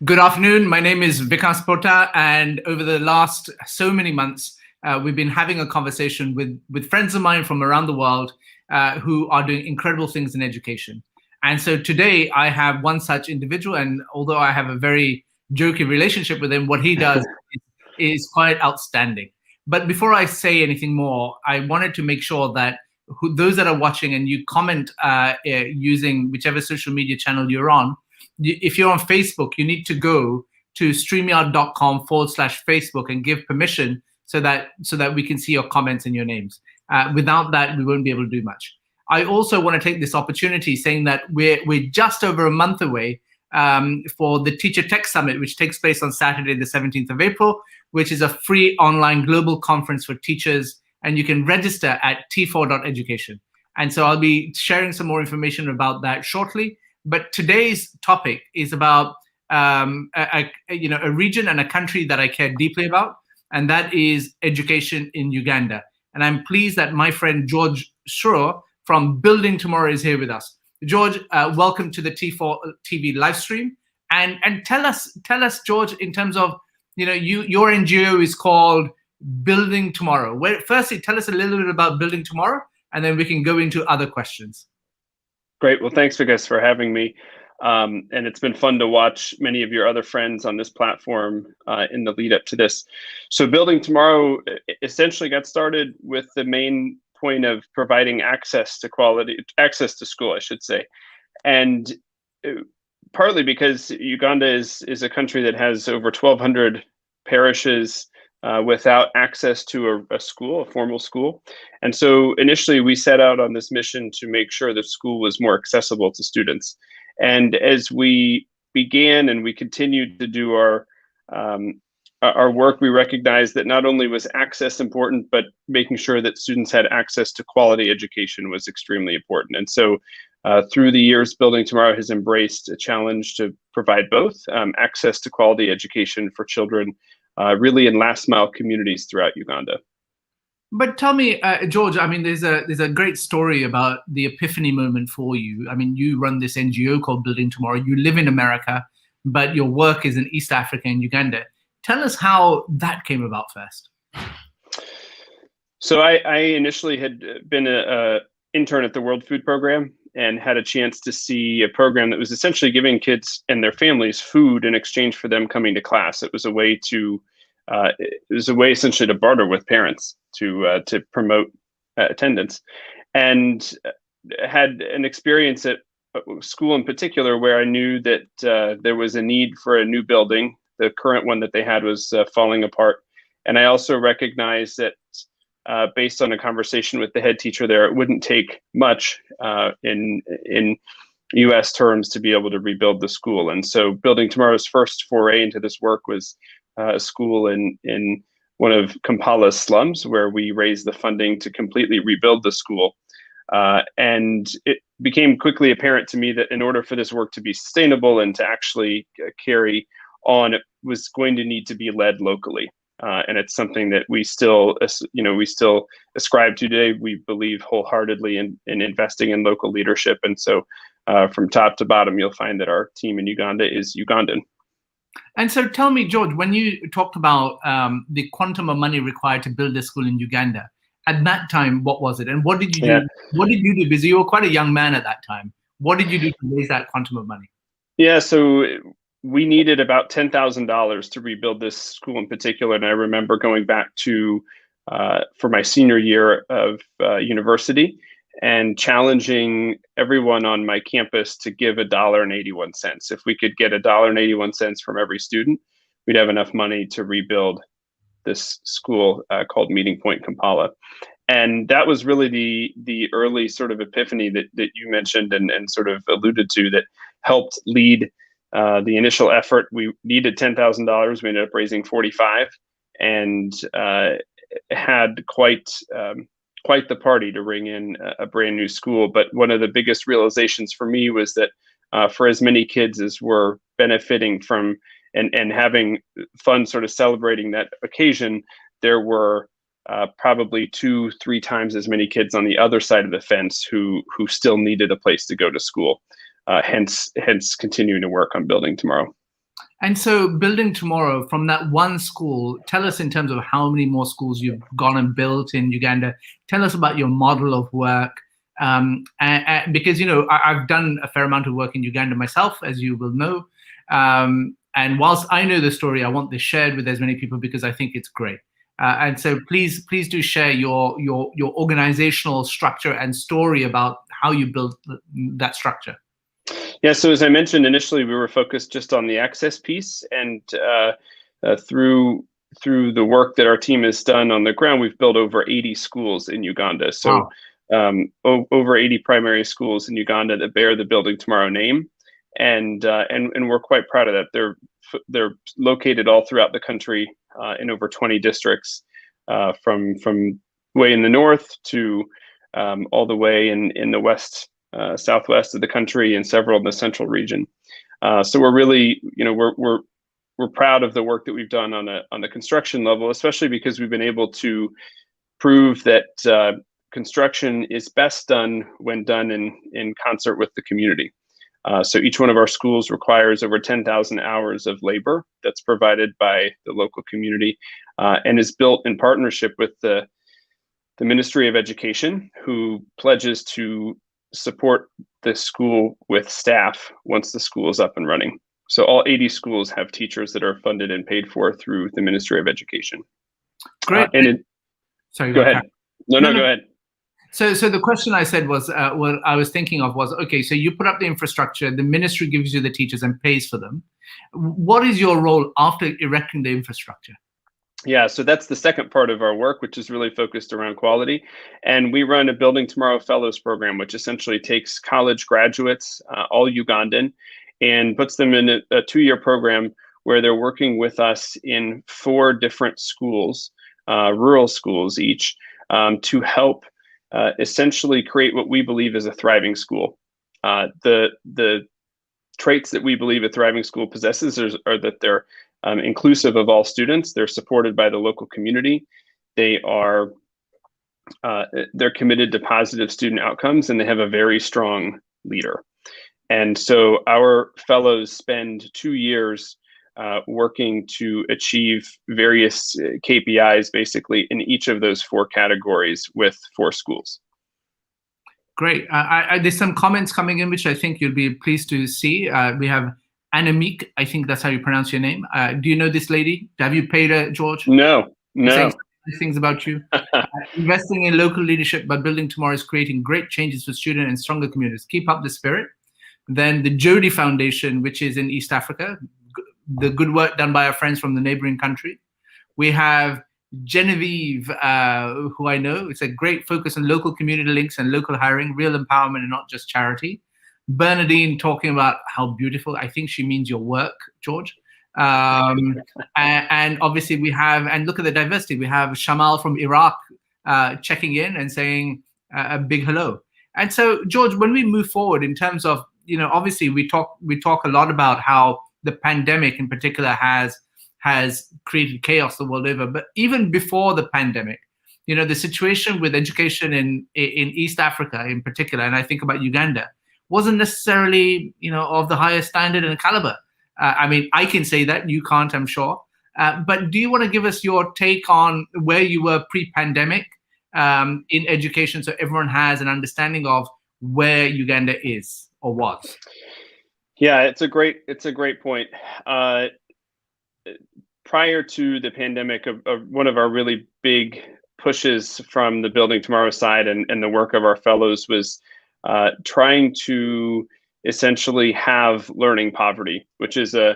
Good afternoon. My name is Vikas Pota, and over the last so many months, we've been having a conversation with friends of mine from around the world who are doing incredible things in education. And so today I have one such individual, and although I have a very jokey relationship with him, what he does is quite outstanding. But before I say anything more, I wanted to make sure that those that are watching and you comment using whichever social media channel you're on, if you're on Facebook, you need to go to streamyard.com/Facebook and give permission so that we can see your comments and your names. Without that, we won't be able to do much. I also want to take this opportunity saying that we're just over a month away for the Teacher Tech Summit, which takes place on Saturday, the 17th of April, which is a free online global conference for teachers, and you can register at t4.education. And so I'll be sharing some more information about that shortly. But today's topic is about a region and a country that I care deeply about, and that is education in Uganda. And I'm pleased that my friend George Srour from Building Tomorrow is here with us. George, welcome to the T4 TV live stream. And tell us, George, in terms of your NGO is called Building Tomorrow. Firstly, tell us a little bit about Building Tomorrow, and then we can go into other questions. Great. Well, thanks, Vikas, for having me. And it's been fun to watch many of your other friends on this platform in the lead up to this. So Building Tomorrow essentially got started with the main point of providing access to school, I should say. And partly because Uganda is a country that has over 1,200 parishes without access to a school, a formal school. And so initially we set out on this mission to make sure that school was more accessible to students. And as we began and we continued to do our work, we recognized that not only was access important, but making sure that students had access to quality education was extremely important. And so through the years, Building Tomorrow has embraced a challenge to provide both access to quality education for children really in last mile communities throughout Uganda. But tell me, George, I mean, there's a great story about the epiphany moment for you. I mean, you run this NGO called Building Tomorrow. You live in America, but your work is in East Africa and Uganda. Tell us how that came about first. So I initially had been an intern at the World Food Program and had a chance to see a program that was essentially giving kids and their families food in exchange for them coming to class. It was a way essentially to barter with parents to promote attendance, and had an experience at school in particular where I knew that there was a need for a new building. The current one that they had was falling apart, and I also recognized that based on a conversation with the head teacher there, it wouldn't take much in US terms to be able to rebuild the school. And so Building Tomorrow's first foray into this work was a school in one of Kampala's slums, where we raised the funding to completely rebuild the school. And it became quickly apparent to me that in order for this work to be sustainable and to actually carry on, it was going to need to be led locally. And it's something that we still ascribe to today. We believe wholeheartedly in investing in local leadership. And so from top to bottom, you'll find that our team in Uganda is Ugandan. And so tell me, George, when you talked about the quantum of money required to build a school in Uganda, at that time, what was it? And what did you do? What did you do? Because you were quite a young man at that time. What did you do to raise that quantum of money? Yeah, so we needed about $10,000 to rebuild this school in particular. And I remember going back to, for my senior year of university, and challenging everyone on my campus to give $1.81. If we could get $1.81 from every student, we'd have enough money to rebuild this school called Meeting Point Kampala. And that was really the early sort of epiphany that you mentioned and sort of alluded to that helped lead the initial effort. We needed $10,000. We ended up raising 45, and had quite the party to bring in a brand new school. But one of the biggest realizations for me was that for as many kids as were benefiting from and having fun sort of celebrating that occasion, there were probably 2-3 times as many kids on the other side of the fence who still needed a place to go to school. Hence continuing to work on Building Tomorrow. And so building tomorrow from that one school, tell us in terms of how many more schools you've gone and built in Uganda. Tell us about your model of work. Because, I've done a fair amount of work in Uganda myself, as you will know. And whilst I know the story, I want this shared with as many people because I think it's great. And so please do share your organizational structure and story about how you built that structure. Yeah, so as I mentioned initially, we were focused just on the access piece, and through the work that our team has done on the ground, we've built over 80 schools in Uganda. So Wow. over 80 primary schools in Uganda that bear the Building Tomorrow name, and we're quite proud of that. They're located all throughout the country in over 20 districts, from way in the north to all the way in the west. Southwest of the country and several in the central region. So we're really, we're proud of the work that we've done on the construction level, especially because we've been able to prove that construction is best done when done in concert with the community. So each one of our schools requires over 10,000 hours of labor that's provided by the local community, and is built in partnership with the Ministry of Education, who pledges to support the school with staff once the school is up and running. So all 80 schools have teachers that are funded and paid for through the Ministry of Education. Great. Sorry, go ahead. No, go ahead. So the question I said was, what I was thinking of was, okay, so you put up the infrastructure, the ministry gives you the teachers and pays for them. What is your role after erecting the infrastructure? Yeah, so that's the second part of our work, which is really focused around quality. And we run a Building Tomorrow Fellows program, which essentially takes college graduates, all Ugandan, and puts them in a 2-year program where they're working with us in 4 different schools, rural schools each, to help essentially create what we believe is a thriving school. The traits that we believe a thriving school possesses are that they're inclusive of all students. They're supported by the local community. They're committed to positive student outcomes, and they have a very strong leader. And so our fellows spend 2 years working to achieve various KPIs, basically, in each of those 4 categories with 4 schools. Great. There's some comments coming in, which I think you'll be pleased to see. We have Annemiek, I think that's how you pronounce your name. Do you know this lady? Have you paid her, George? No. Saying nice things about you. Investing in local leadership by building tomorrow is creating great changes for students and stronger communities. Keep up the spirit. Then the Jody Foundation, which is in East Africa, the good work done by our friends from the neighboring country. We have Genevieve, who I know. It's a great focus on local community links and local hiring, real empowerment and not just charity. Bernadine talking about how beautiful. I think she means your work, George. And obviously we have, and look at the diversity. We have Shamal from Iraq checking in and saying a big hello. And so, George, when we move forward in terms of, obviously we talk a lot about how the pandemic in particular has created chaos the world over. But even before the pandemic, the situation with education in East Africa in particular, and I think about Uganda, wasn't necessarily, of the highest standard and caliber. I mean, I can say that, you can't, I'm sure. But do you want to give us your take on where you were pre-pandemic in education, so everyone has an understanding of where Uganda is or was? Yeah, it's a great point. Prior to the pandemic, one of our really big pushes from the Building Tomorrow side and the work of our fellows was trying to essentially have learning poverty, which is a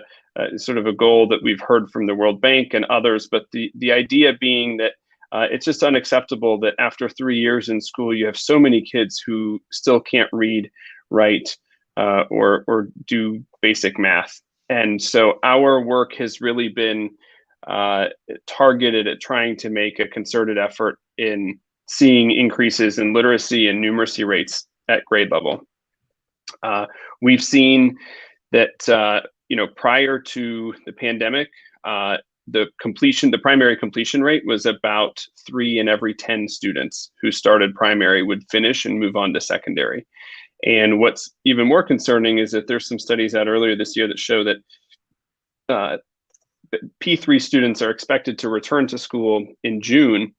sort of a goal that we've heard from the World Bank and others. But the idea being that it's just unacceptable that after 3 years in school, you have so many kids who still can't read, write, or do basic math. And so our work has really been targeted at trying to make a concerted effort in seeing increases in literacy and numeracy rates at grade level. We've seen that prior to the pandemic, the primary completion rate was about 3 in every 10 students who started primary would finish and move on to secondary. And what's even more concerning is that there's some studies out earlier this year that show that P3 students are expected to return to school in June,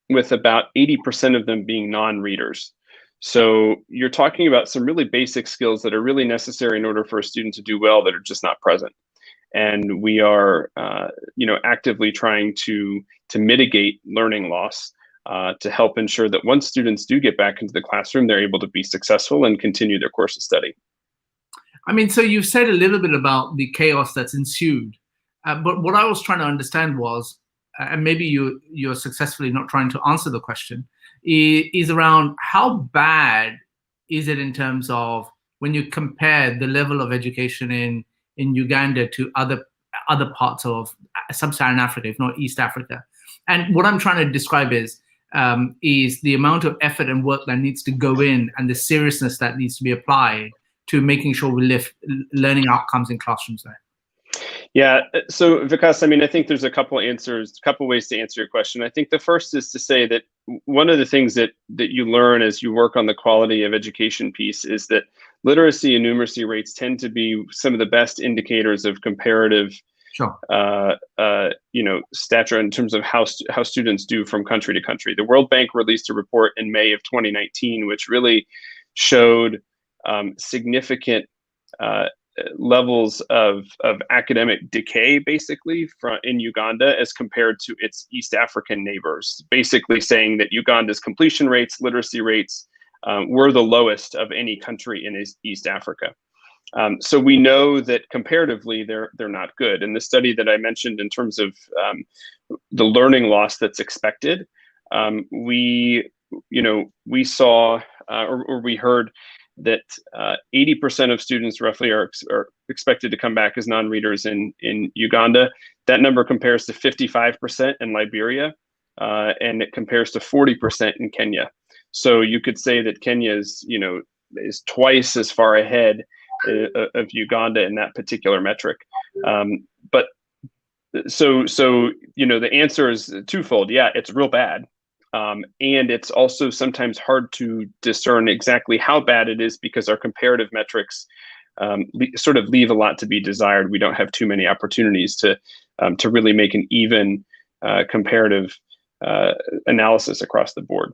with about 80% of them being non-readers. So you're talking about some really basic skills that are really necessary in order for a student to do well that are just not present. And we are, actively trying to mitigate learning loss, to help ensure that once students do get back into the classroom, they're able to be successful and continue their course of study. I mean, so you've said a little bit about the chaos that's ensued, but what I was trying to understand was, and maybe you're successfully not trying to answer the question, is around how bad is it in terms of when you compare the level of education in Uganda to other parts of sub-Saharan Africa, if not East Africa. And what I'm trying to describe is the amount of effort and work that needs to go in and the seriousness that needs to be applied to making sure we lift learning outcomes in classrooms there. Yeah, so Vikas, I mean, I think there's a couple ways to answer your question. I think the first is to say that one of the things that you learn as you work on the quality of education piece is that literacy and numeracy rates tend to be some of the best indicators of comparative Sure. stature in terms of how students do from country to country. The World Bank released a report in May of 2019, which really showed significant levels of academic decay, basically, in Uganda as compared to its East African neighbors, basically saying that Uganda's completion rates, literacy rates, were the lowest of any country in East Africa. So we know that comparatively they're not good. And the study that I mentioned in terms of the learning loss that's expected, we saw or we heard that 80% of students roughly are expected to come back as non-readers in Uganda. That number compares to 55% in Liberia, and it compares to 40% in Kenya. So you could say that Kenya is twice as far ahead of Uganda in that particular metric. But so the answer is twofold. Yeah, it's real bad. And it's also sometimes hard to discern exactly how bad it is because our comparative metrics sort of leave a lot to be desired. We don't have too many opportunities to really make an even comparative analysis across the board.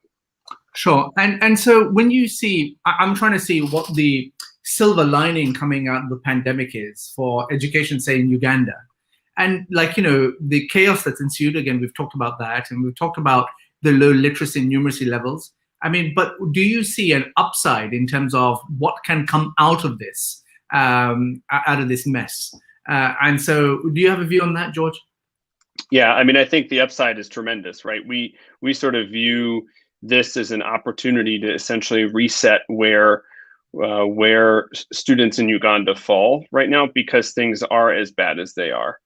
Sure. And so when you see, I'm trying to see what the silver lining coming out of the pandemic is for education, say in Uganda. And the chaos that's ensued, again, we've talked about that, and we've talked about the low literacy and numeracy levels. I mean, but do you see an upside in terms of what can come out of this mess? And so do you have a view on that, George? Yeah, I mean, I think the upside is tremendous, right? We sort of view this as an opportunity to essentially reset where students in Uganda fall right now because things are as bad as they are.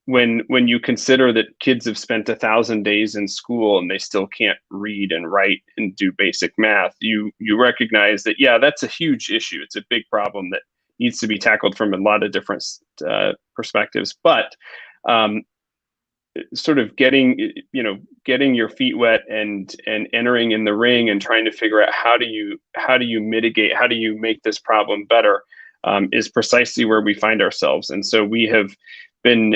When you consider that kids have spent 1,000 days in school and they still can't read and write and do basic math, you recognize that, yeah, that's a huge issue. It's a big problem that needs to be tackled from a lot of different perspectives. But sort of getting your feet wet and entering in the ring and trying to figure out how do you mitigate, how do you make this problem better, is precisely where we find ourselves. And so we have been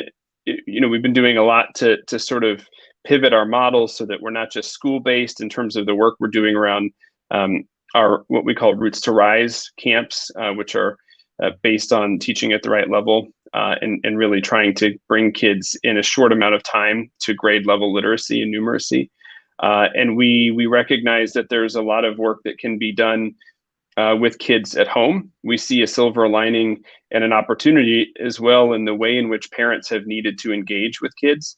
we've been doing a lot to sort of pivot our models so that we're not just school-based in terms of the work we're doing around our what we call Roots to Rise camps, which are based on teaching at the right level and really trying to bring kids in a short amount of time to grade level literacy and numeracy. And we recognize that there's a lot of work that can be done with kids at home. We see a silver lining and an opportunity as well in the way in which parents have needed to engage with kids.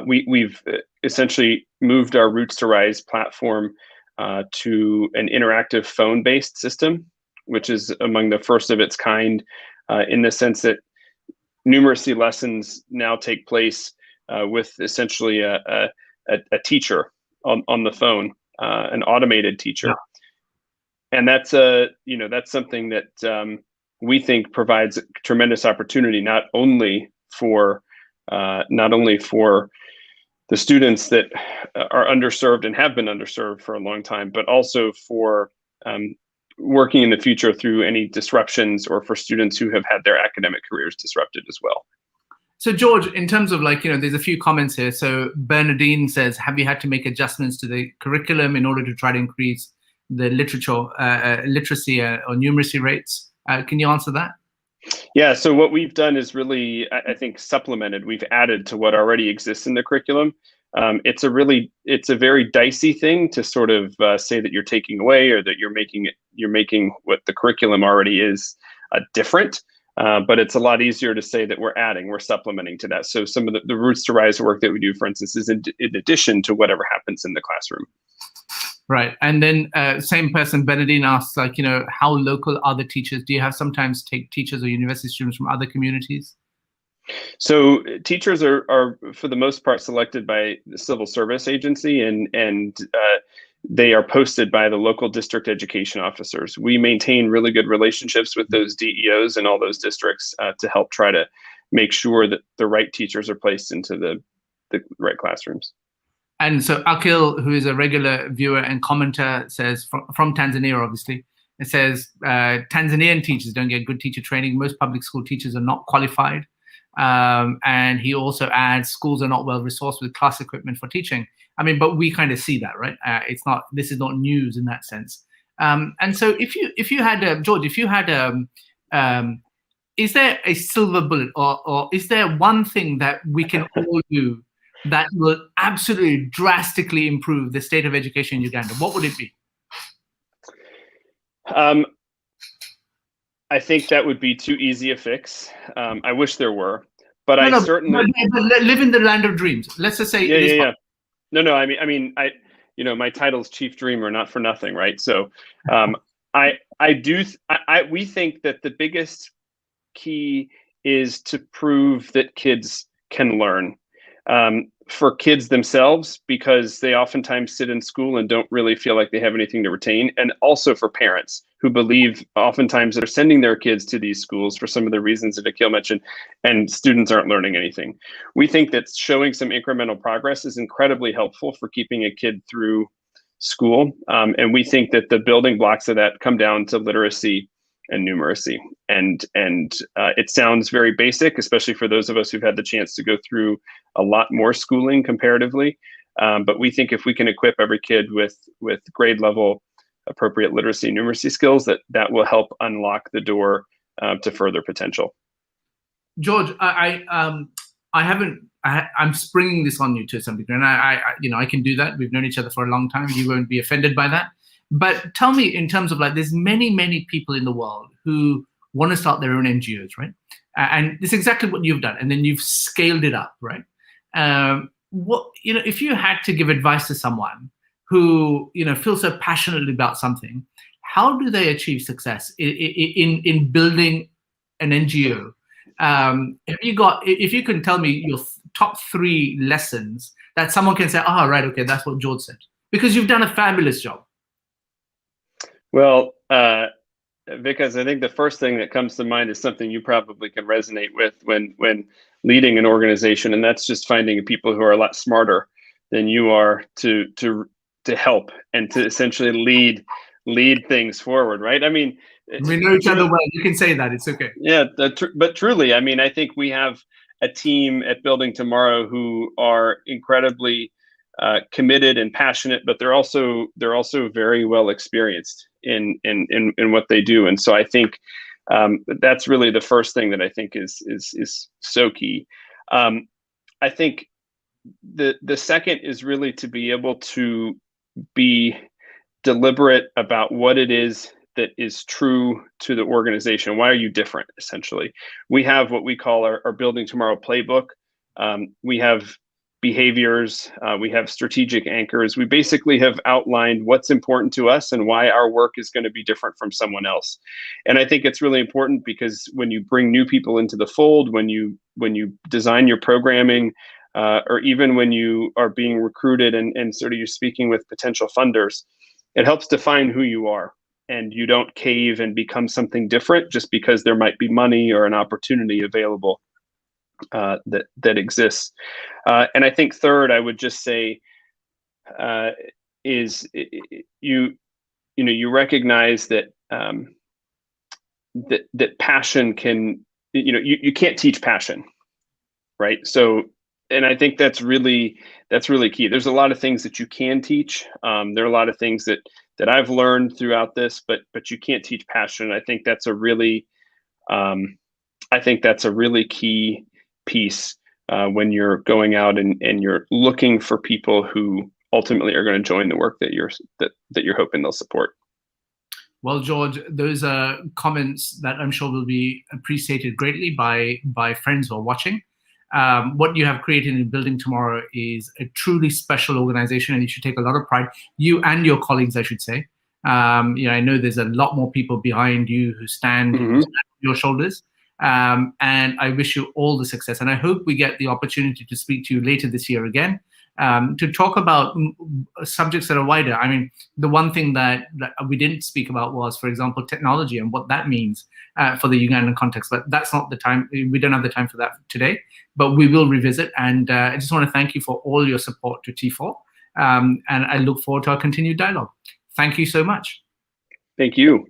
We've essentially moved our Roots to Rise platform to an interactive phone-based system, which is among the first of its kind in the sense that numeracy lessons now take place with essentially a teacher on the phone. An automated teacher. Yeah. And that's something that we think provides a tremendous opportunity, not only for the students that are underserved and have been underserved for a long time, but also for working in the future through any disruptions, or for students who have had their academic careers disrupted as well. So George, in terms of there's a few comments here. So Bernadine says, have you had to make adjustments to the curriculum in order to try to increase the literacy or numeracy rates? Can you answer that? Yeah, so what we've done is really, I think, supplemented. We've added to what already exists in the curriculum. It's a very dicey thing to sort of say that you're taking away, or that you're making what the curriculum already is different. But it's a lot easier to say that we're supplementing to that. So some of the Roots to Rise work that we do, for instance, is in addition to whatever happens in the classroom. Right. And then same person, Benedine, asks, how local are the teachers? Do you have sometimes take teachers or university students from other communities? So teachers are for the most part selected by the civil service agency, and they are posted by the local district education officers. We maintain really good relationships with those DEOs in all those districts to help try to make sure that the right teachers are placed into the right classrooms. And so Akil, who is a regular viewer and commenter, says, from Tanzania, obviously, it says, Tanzanian teachers don't get good teacher training. Most public school teachers are not qualified. And he also adds, schools are not well resourced with class equipment for teaching. I mean, but we kind of see that, right? This is not news in that sense. And so if you had, George, is there a silver bullet, or is there one thing that we can all do that will absolutely drastically improve the state of education in Uganda? What would it be? I think that would be too easy a fix. I wish there were, but I certainly live in the land of dreams. Let's just say, yeah. No. I mean, my title's Chief Dreamer, not for nothing, right? So, we think that the biggest key is to prove that kids can learn. For kids themselves, because they oftentimes sit in school and don't really feel like they have anything to retain, and also for parents who believe oftentimes they're sending their kids to these schools for some of the reasons that Akil mentioned, and students aren't learning anything. We think that showing some incremental progress is incredibly helpful for keeping a kid through school, and we think that the building blocks of that come down to literacy and numeracy. And it sounds very basic, especially for those of us who've had the chance to go through a lot more schooling comparatively. But we think if we can equip every kid with grade level appropriate literacy and numeracy skills, that will help unlock the door to further potential. George, I'm springing this on you to some degree, and I can do that. We've known each other for a long time. You won't be offended by that. But tell me, in terms of there's many people in the world who want to start their own NGOs, right? And this is exactly what you've done, and then you've scaled it up, right? If you had to give advice to someone who feels so passionately about something, how do they achieve success in building an NGO? If you can tell me your top 3 lessons that someone can say, right, okay, that's what George said, because you've done a fabulous job. Well, because I think the first thing that comes to mind is something you probably can resonate with when leading an organization, and that's just finding people who are a lot smarter than you are to help and to essentially lead things forward, right? I mean, we know each other well. You can say that. It's okay. Yeah, but truly, I mean, I think we have a team at Building Tomorrow who are incredibly committed and passionate, but they're also very well experienced in what they do, and so I think that's really the first thing that I think is so key. I think the second is really to be able to be deliberate about what it is that is true to the organization. Why are you different? Essentially, we have what we call our Building Tomorrow playbook. We have behaviors, we have strategic anchors. We basically have outlined what's important to us and why our work is going to be different from someone else. And I think it's really important because when you bring new people into the fold, when you design your programming, or even when you are being recruited and sort of you're speaking with potential funders, it helps define who you are. And you don't cave and become something different just because there might be money or an opportunity available that exists. And I think third, I would just say, is you recognize that that passion can, you can't teach passion, right? So, and I think that's really key. There's a lot of things that you can teach. There are a lot of things that I've learned throughout this, but you can't teach passion. I think that's a really key piece when you're going out and you're looking for people who ultimately are going to join the work that you're hoping they'll support. Well, George, those are comments that I'm sure will be appreciated greatly by friends who are watching. What you have created in Building Tomorrow is a truly special organization, and you should take a lot of pride. You and your colleagues, I should say. I know there's a lot more people behind you who stand on your shoulders. And I wish you all the success. And I hope we get the opportunity to speak to you later this year again, to talk about subjects that are wider. I mean, the one thing that we didn't speak about was, for example, technology and what that means for the Ugandan context. But that's not the time. We don't have the time for that today, but we will revisit. And I just want to thank you for all your support to T4. And I look forward to our continued dialogue. Thank you so much. Thank you.